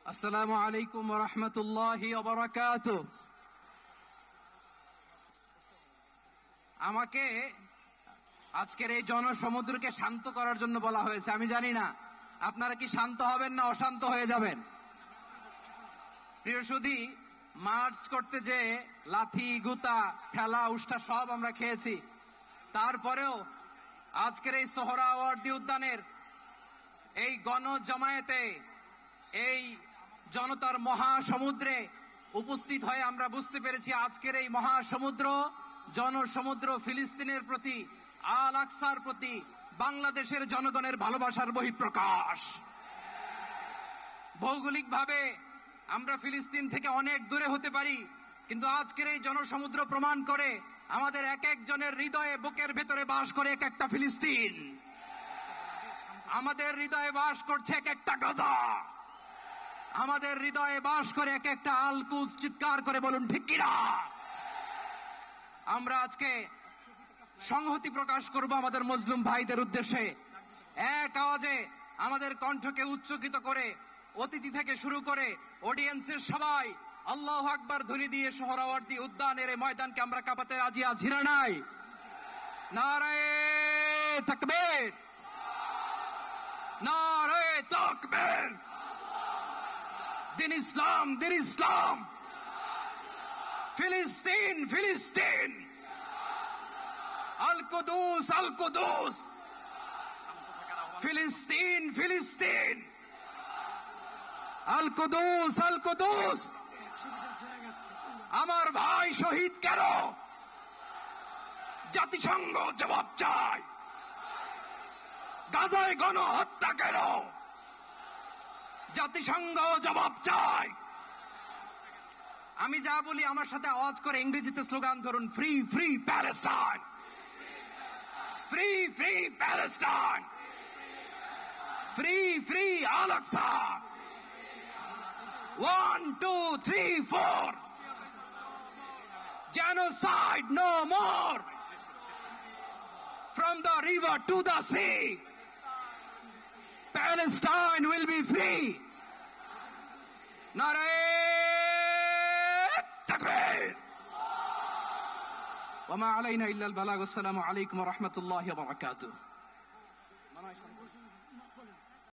আসসালামু আলাইকুম ওয়া রাহমাতুল্লাহি ওয়া বারাকাতুহু। আমাকে আজকের এই জনসমুদ্রকে শান্ত করার জন্য বলা হয়েছে। আমি জানি না আপনারা কি শান্ত হবেন না অশান্ত হয়ে যাবেন। প্রিয় সুধী, মার্চ করতে যে লাথি গুতা ঠেলা উষ্টা সব আমরা খেয়েছি, তারপরেও আজকের এই সোহরাওয়ার্দী উদ্যানের এই গণজামায়াতে, এই জনতার মহাসমুদ্রে উপস্থিত হয়ে আমরা বুঝতে পেরেছি আজকের এই মহাসমুদ্র, জনসমুদ্র ফিলিস্তিনের প্রতি, আল আকসার প্রতি বাংলাদেশের জনগণের ভালোবাসার বহিঃপ্রকাশ। ভৌগোলিকভাবে আমরা ফিলিস্তিন থেকে অনেক দূরে হতে পারি, কিন্তু আজকের এই জনসমুদ্র প্রমাণ করে আমাদের এক একজনের হৃদয়ে, বুকের ভেতরে বাস করে এক একটা ফিলিস্তিন। আমাদের হৃদয়ে বাস করছে এক একটা গাজা, আমাদের হৃদয়ে বাস করে এক একটা আল কুদস। চিৎকার করে বলুন ঠিক কিনা। আমরা আজকে সংহতি প্রকাশ করব আমাদের মজলুম ভাইদের উদ্দেশ্যে। এক আওয়াজে আমাদের কণ্ঠকে উচ্চকিত করে অতিথি থেকে শুরু করে অডিয়েন্সের সবাই আল্লাহু আকবার ধ্বনি দিয়ে সোহরাওয়ার্দী উদ্যানের এই ময়দানকে আমরা কাঁপাতে রাজি আছি না নাই? নারায়ে তাকবীর, নারায়ে তাকবীর। দিন ইসলাম, দিন ইসলাম। ফিলিস্তিন, ফিলিস্তিন। আল কুদুস, আল কুদুস। ফিলিস্তিন, ফিলিস্তিন। আল কুদুস, আল কুদুস। আমার ভাই শহীদ কেন? জাতিসংঘ জবাব চায়। গাজায় গণহত্যা কেন? জাতিসংঘ জবাব চায়। আমি যা বলি আমার সাথে আওয়াজ করে ইংরেজিতে স্লোগান ধরুন, free free Palestine, free free Palestine, free free Al Aqsa. 1 2 3 4, genocide no more. From the river to the sea, Palestine will be free. Naraye takbir. Wa ma alayna illa al balagh. Assalamu alaykum wa rahmatullahi wa barakatuh.